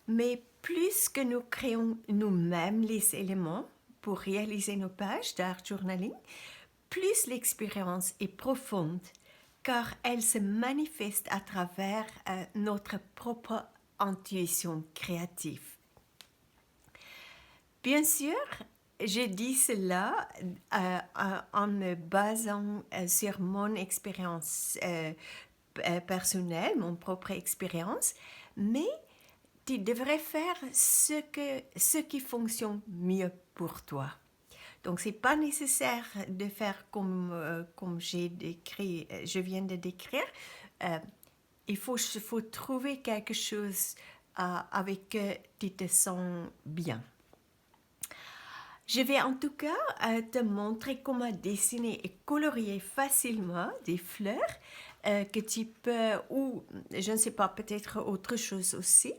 mais plus que nous créons nous-mêmes les éléments pour réaliser nos pages d'art journaling, plus l'expérience est profonde, car elle se manifeste à travers notre propre intuition créative. Bien sûr, je dis cela en me basant sur mon expérience personnelle, mon propre expérience, mais tu devrais faire ce qui fonctionne mieux pour toi. Donc, ce n'est pas nécessaire de faire comme je viens de décrire. Il faut trouver quelque chose avec que tu te sens bien. Je vais en tout cas te montrer comment dessiner et colorier facilement des fleurs que tu peux, ou je ne sais pas, peut-être autre chose aussi.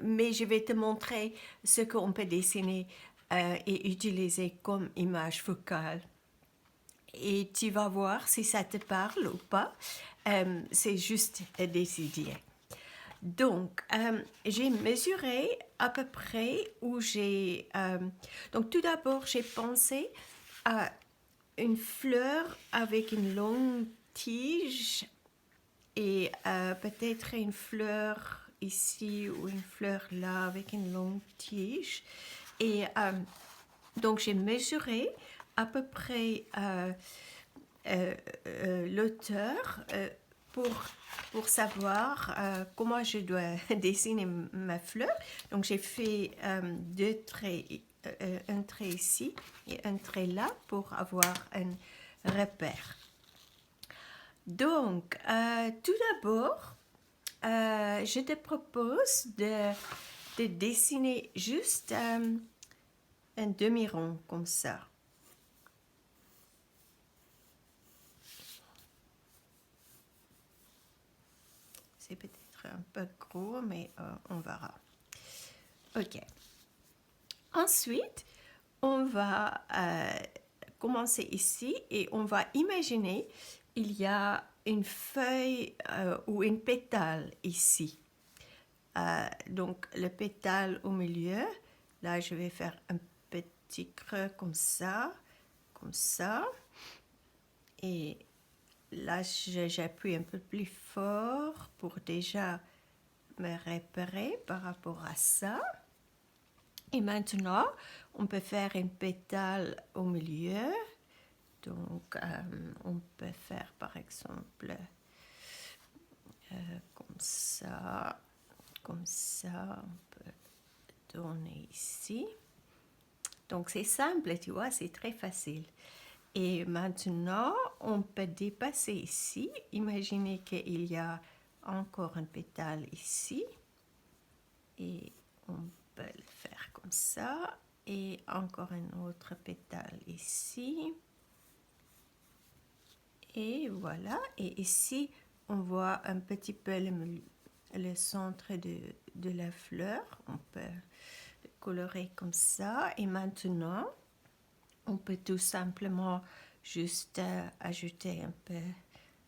Mais je vais te montrer ce qu'on peut dessiner et utiliser comme image focale. Et tu vas voir si ça te parle ou pas. C'est juste à décider. Donc, j'ai mesuré à peu près où j'ai... donc, tout d'abord, j'ai pensé à une fleur avec une longue tige et peut-être une fleur ici ou une fleur là avec une longue tige. Et donc, j'ai mesuré à peu près l'auteur pour savoir comment je dois dessiner ma fleur. Donc j'ai fait deux traits, un trait ici et un trait là pour avoir un repère. Donc tout d'abord, je te propose de dessiner juste un demi-rond comme ça. C'est peut-être un peu gros, mais on verra. Ok. Ensuite, on va commencer ici et on va imaginer il y a une feuille ou une pétale ici. Donc, le pétale au milieu, là, je vais faire un petit creux comme ça, et là, j'appuie un peu plus fort pour déjà me repérer par rapport à ça. Et maintenant, on peut faire une pétale au milieu. Donc, on peut faire par exemple comme ça, on peut tourner ici. Donc, c'est simple, tu vois, c'est très facile. Et maintenant, on peut dépasser ici. Imaginez qu'il y a encore une pétale ici. Et on peut le faire comme ça. Et encore une autre pétale ici. Et voilà. Et ici, on voit un petit peu le centre de la fleur. On peut le colorer comme ça. Et maintenant, on peut tout simplement juste ajouter un peu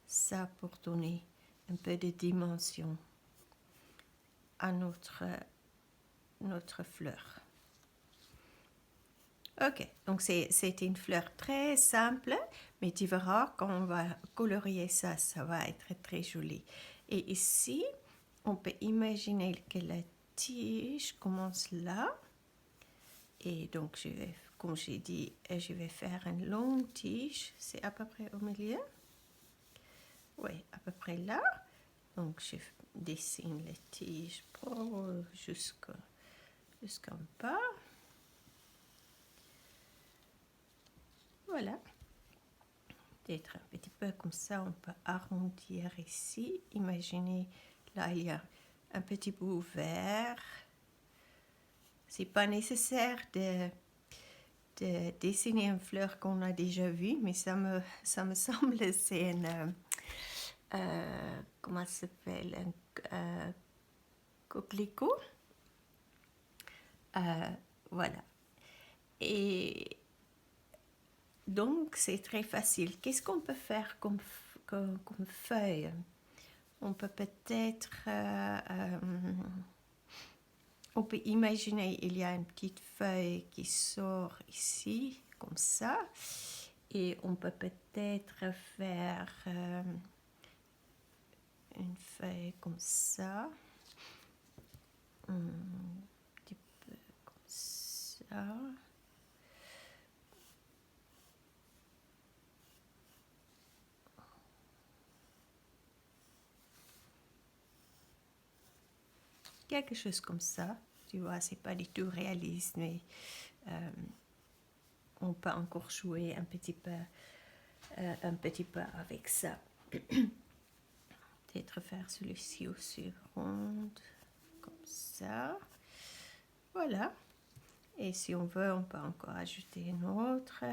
ça pour donner un peu de dimension à notre fleur. Ok, donc c'est une fleur très simple, mais tu verras quand on va colorier ça, ça va être très joli. Et ici, on peut imaginer que la tige commence là. Et donc, comme j'ai dit, je vais faire une longue tige. C'est à peu près au milieu. Oui, à peu près là. Donc, je dessine les tiges jusqu'en bas. Voilà. Peut-être un petit peu comme ça, on peut arrondir ici. Imaginez, là, il y a un petit bout vert. C'est pas nécessaire de dessiner une fleur qu'on a déjà vue, mais ça me semble c'est une comment ça s'appelle, un coquelicot. Voilà. Et donc c'est très facile. Qu'est-ce qu'on peut faire comme feuille? On peut peut-être on peut imaginer il y a une petite feuille qui sort ici comme ça, et on peut peut-être faire une feuille comme ça, un petit peu comme ça. Quelque chose comme ça, tu vois, c'est pas du tout réaliste, mais on peut encore jouer un petit peu avec ça. Peut-être faire celui-ci aussi ronde, comme ça. Voilà. Et si on veut, on peut encore ajouter une autre.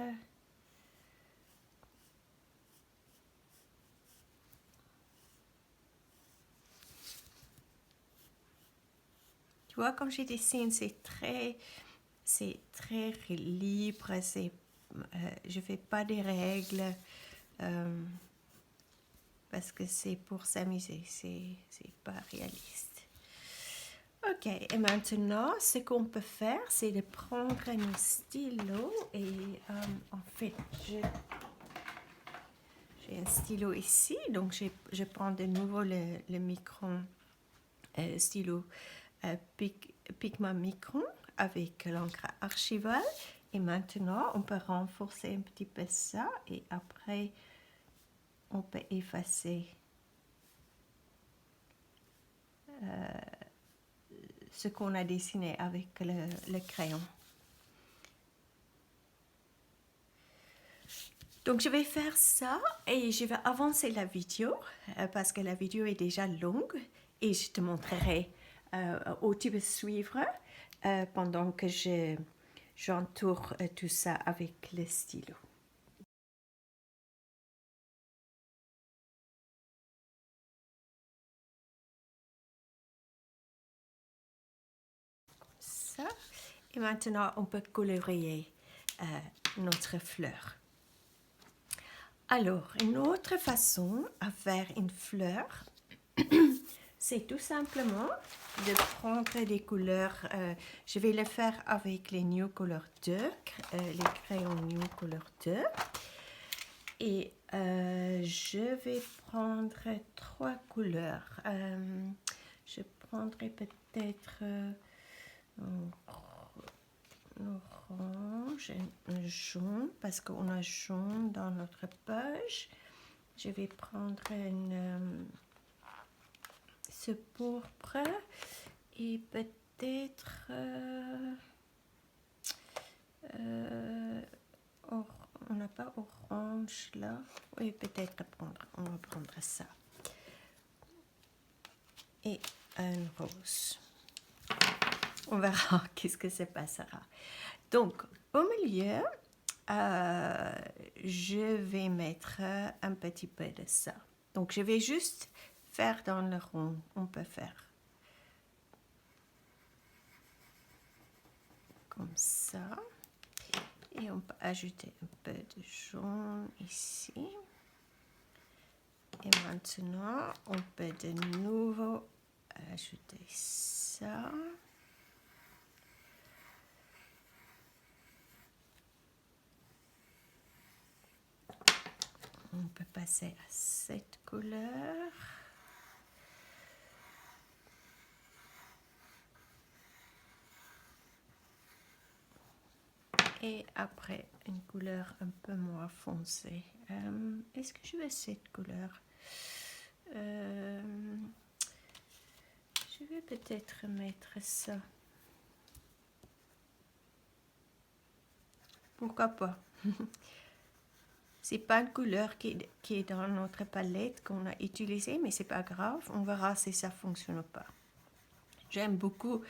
Tu vois, quand je dessine, c'est très libre. Je fais pas des règles parce que c'est pour s'amuser. C'est pas réaliste. Ok, et maintenant, ce qu'on peut faire, c'est de prendre un stylo et en fait, j'ai un stylo ici, donc je prends de nouveau le micron, stylo Pigma Micron avec l'encre archivale. Et maintenant, on peut renforcer un petit peu ça et après, on peut effacer ce qu'on a dessiné avec le crayon. Donc je vais faire ça et je vais avancer la vidéo parce que la vidéo est déjà longue et je te montrerai où tu peux suivre pendant que j'entoure tout ça avec le stylo. Ça. Et maintenant, on peut colorier notre fleur. Alors, une autre façon à faire une fleur, c'est tout simplement de prendre des couleurs. Je vais le faire avec les New Color 2, les crayons New Color 2. Et je vais prendre 3 couleurs. Je prendrai peut-être orange et un jaune parce qu'on a jaune dans notre page. Je vais prendre ce pourpre et peut-être on n'a pas orange là. Oui, peut-être on va prendre ça. Et un rose. On verra qu'est-ce que ça passera. Donc, au milieu, je vais mettre un petit peu de ça. Donc, je vais juste faire dans le rond. On peut faire comme ça. Et on peut ajouter un peu de jaune ici. Et maintenant, on peut de nouveau ajouter ça. On peut passer à cette couleur. Et après, une couleur un peu moins foncée. Est-ce que je veux cette couleur? Je vais peut-être mettre ça. Pourquoi pas? C'est pas une couleur qui est dans notre palette qu'on a utilisée, mais c'est pas grave. On verra si ça fonctionne ou pas. J'aime beaucoup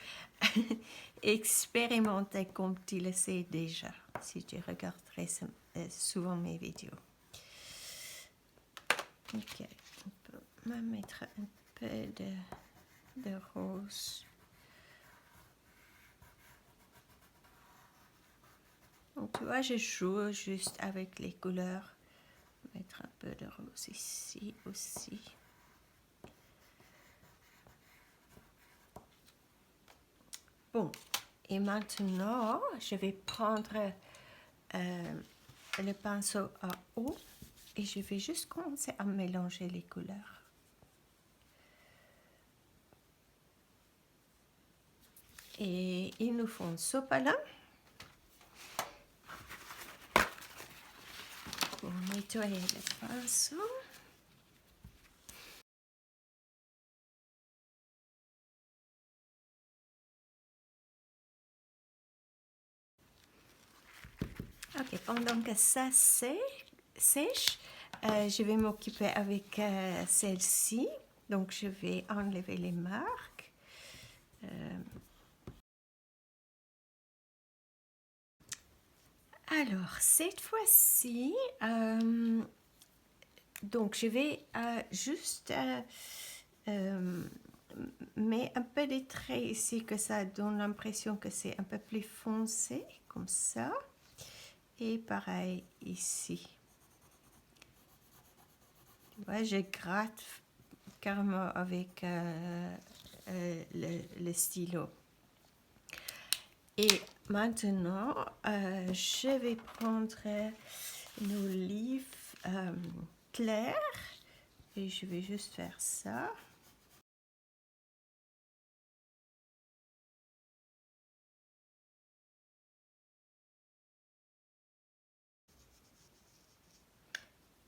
expérimenter comme tu le sais déjà, si tu regardes très souvent mes vidéos. Ok, on peut même mettre un peu de rose. Donc tu vois, je joue juste avec les couleurs. Mettre un peu de rose ici aussi. Bon, et maintenant, je vais prendre le pinceau à eau et je vais juste commencer à mélanger les couleurs. Et il nous faut un sopalin pour nettoyer le pinceau. Ok, pendant que ça sèche, je vais m'occuper avec celle-ci. Donc, je vais enlever les marques. Alors, cette fois-ci, donc je vais juste mettre un peu de traits ici, que ça donne l'impression que c'est un peu plus foncé, comme ça. Et pareil ici. Tu vois, je gratte carrément avec le stylo. Et maintenant, je vais prendre une olive claire et je vais juste faire ça.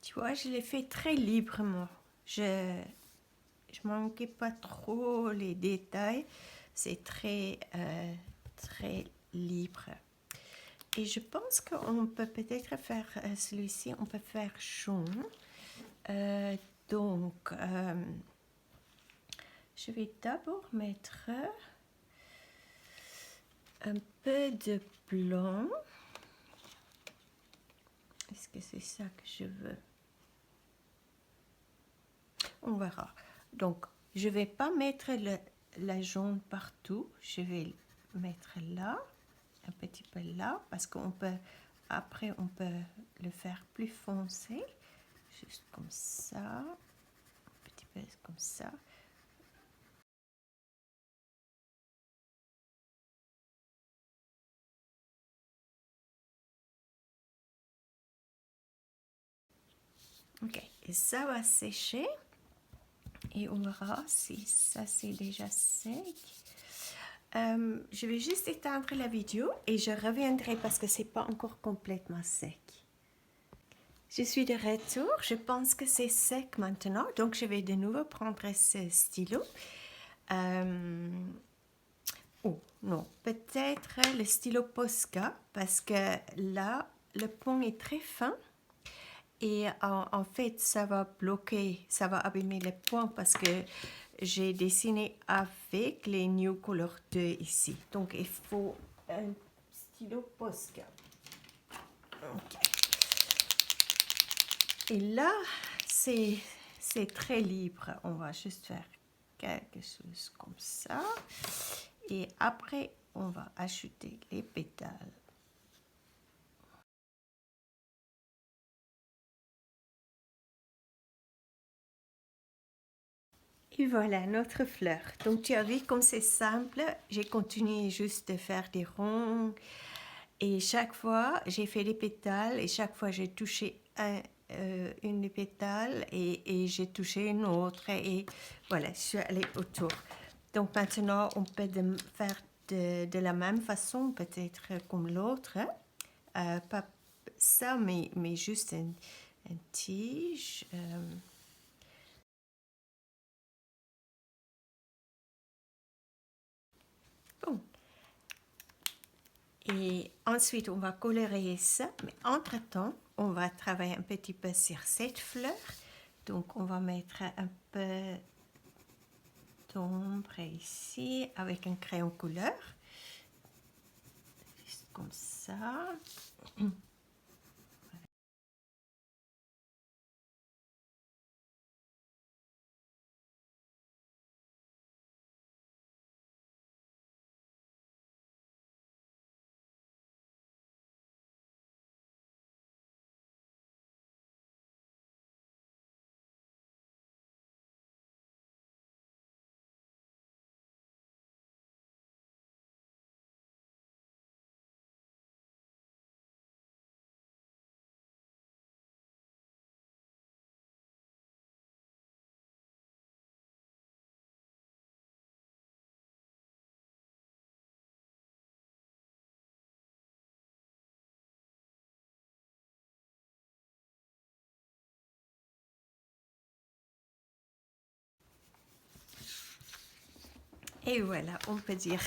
Tu vois, je l'ai fait très librement. Je manquais pas trop les détails. C'est très libre. Et je pense qu'on peut peut-être faire celui-ci, on peut faire jaune. Donc, je vais d'abord mettre un peu de blanc. Est-ce que c'est ça que je veux? On verra. Donc, je ne vais pas mettre la jaune partout. Je vais mettre là, un petit peu là, parce qu'on peut, après, on peut le faire plus foncé. Juste comme ça. Un petit peu comme ça. Ok, et ça va sécher. Et on verra si ça c'est déjà sec. Je vais juste éteindre la vidéo et je reviendrai parce que c'est pas encore complètement sec. Je suis de retour, je pense que c'est sec maintenant, donc je vais de nouveau prendre ce stylo. Oh non, peut-être le stylo Posca parce que là, le pont est très fin. Et en fait, ça va bloquer, ça va abîmer les points parce que j'ai dessiné avec les New Color 2 ici. Donc, il faut un stylo Posca. Okay. Et là, c'est très libre. On va juste faire quelque chose comme ça. Et après, on va ajouter les pétales. Et voilà notre fleur. Donc tu as vu comme c'est simple. J'ai continué juste de faire des ronds. Et chaque fois, j'ai fait des pétales. Et chaque fois, j'ai touché une des pétales. Et j'ai touché une autre. Et voilà, je suis allée autour. Donc maintenant, on peut faire de la même façon, peut-être comme l'autre. Pas ça, mais juste une tige. Bon. Et ensuite, on va colorer ça. Mais entre-temps, on va travailler un petit peu sur cette fleur. Donc, on va mettre un peu d'ombre ici avec un crayon couleur. Juste comme ça. Et voilà, on peut dire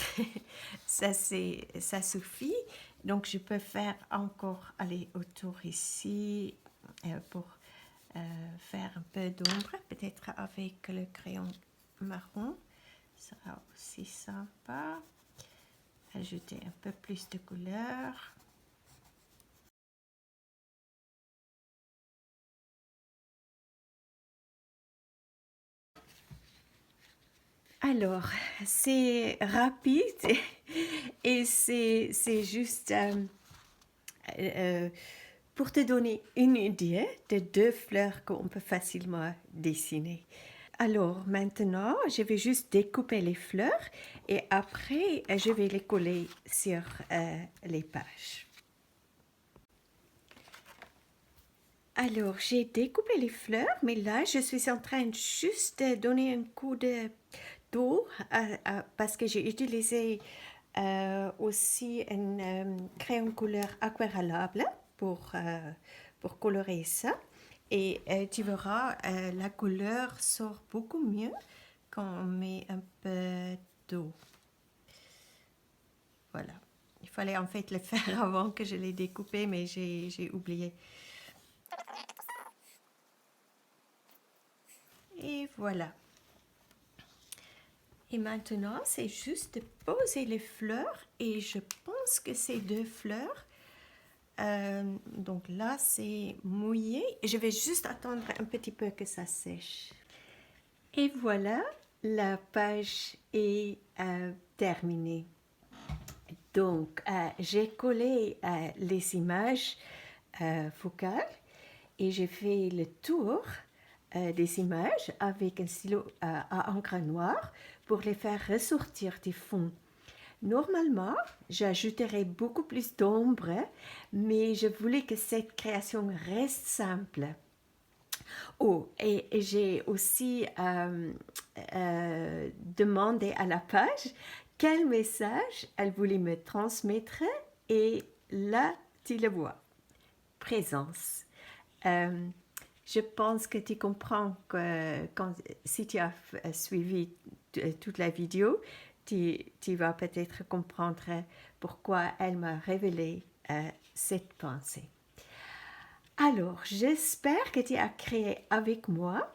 ça suffit. Donc je peux faire encore aller autour ici pour faire un peu d'ombre, peut-être avec le crayon marron. Ça sera aussi sympa. Ajouter un peu plus de couleur. Alors, c'est rapide et c'est juste pour te donner une idée de deux fleurs qu'on peut facilement dessiner. Alors maintenant, je vais juste découper les fleurs et après, je vais les coller sur les pages. Alors, j'ai découpé les fleurs, mais là, je suis en train juste de donner un coup d'eau parce que j'ai utilisé aussi un crayon couleur aquarellable pour colorer ça. Et tu verras, la couleur sort beaucoup mieux quand on met un peu d'eau. Voilà. Il fallait en fait le faire avant que je l'ai découpé, mais j'ai oublié. Et voilà. Et maintenant, c'est juste de poser les fleurs. Et je pense que c'est 2 fleurs. Donc là, c'est mouillé. Je vais juste attendre un petit peu que ça sèche. Et voilà, la page est terminée. Donc, j'ai collé les images focales et j'ai fait le tour des images avec un stylo à encre noire pour les faire ressortir du fond. Normalement, j'ajouterais beaucoup plus d'ombre, mais je voulais que cette création reste simple. Oh, et j'ai aussi demandé à la page quel message elle voulait me transmettre et là, tu le vois. Présence. Je pense que tu comprends que si tu as suivi toute la vidéo, tu vas peut-être comprendre pourquoi elle m'a révélé cette pensée. Alors, j'espère que tu as créé avec moi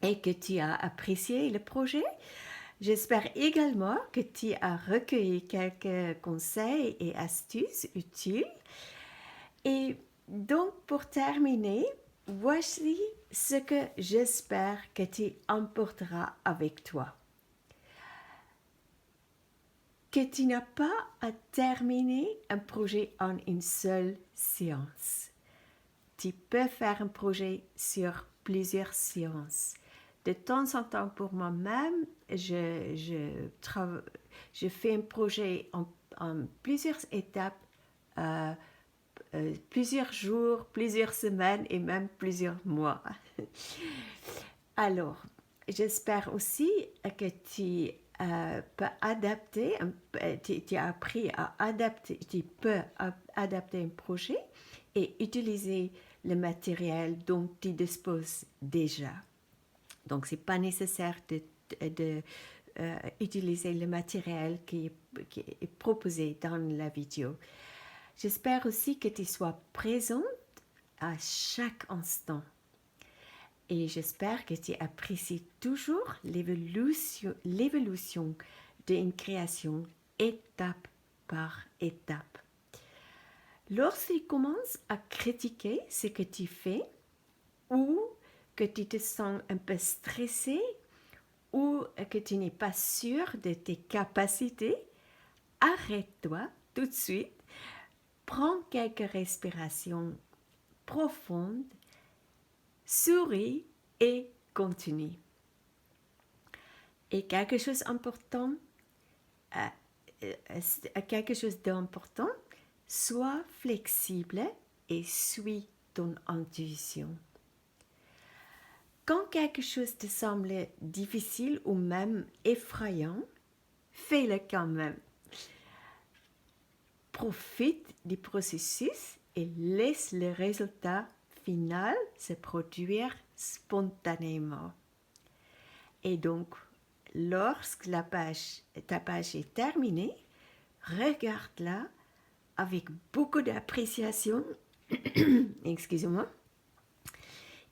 et que tu as apprécié le projet. J'espère également que tu as recueilli quelques conseils et astuces utiles. Et donc, pour terminer, voici ce que j'espère que tu emporteras avec toi. Que tu n'as pas à terminer un projet en une seule séance. Tu peux faire un projet sur plusieurs séances. De temps en temps, pour moi-même, je fais un projet en plusieurs étapes, plusieurs jours, plusieurs semaines et même plusieurs mois. Alors, j'espère aussi que tu peux adapter, tu as appris à adapter, tu peux adapter un projet et utiliser le matériel dont tu disposes déjà. Donc, ce n'est pas nécessaire de utiliser le matériel qui est proposé dans la vidéo. J'espère aussi que tu sois présente à chaque instant. Et j'espère que tu apprécies toujours l'évolution d'une création étape par étape. Lorsqu'il commence à critiquer ce que tu fais ou que tu te sens un peu stressé ou que tu n'es pas sûr de tes capacités, arrête-toi tout de suite, prends quelques respirations profondes, souris et continue. Et quelque chose d'important, sois flexible et suis ton intuition. Quand quelque chose te semble difficile ou même effrayant, fais-le quand même. Profite du processus et laisse le résultat final se produire spontanément. Et donc, lorsque ta page est terminée, regarde-la avec beaucoup d'appréciation, excusez-moi,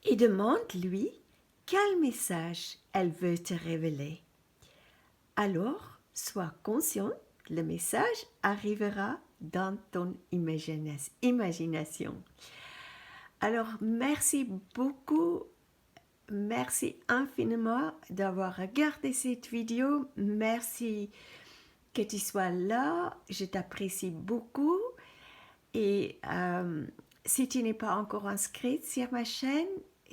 et demande-lui quel message elle veut te révéler. Alors, sois conscient, le message arrivera dans ton imagination. Alors, merci beaucoup, merci infiniment d'avoir regardé cette vidéo. Merci que tu sois là, je t'apprécie beaucoup. Et si tu n'es pas encore inscrite sur ma chaîne,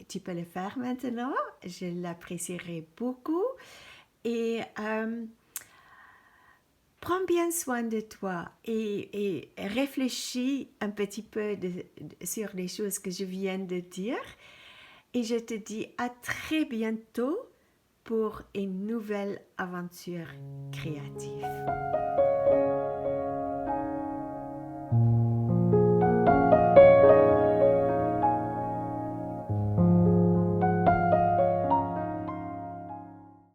tu peux le faire maintenant, je l'apprécierai beaucoup. Et prends bien soin de toi et réfléchis un petit peu sur les choses que je viens de dire. Et je te dis à très bientôt pour une nouvelle aventure créative.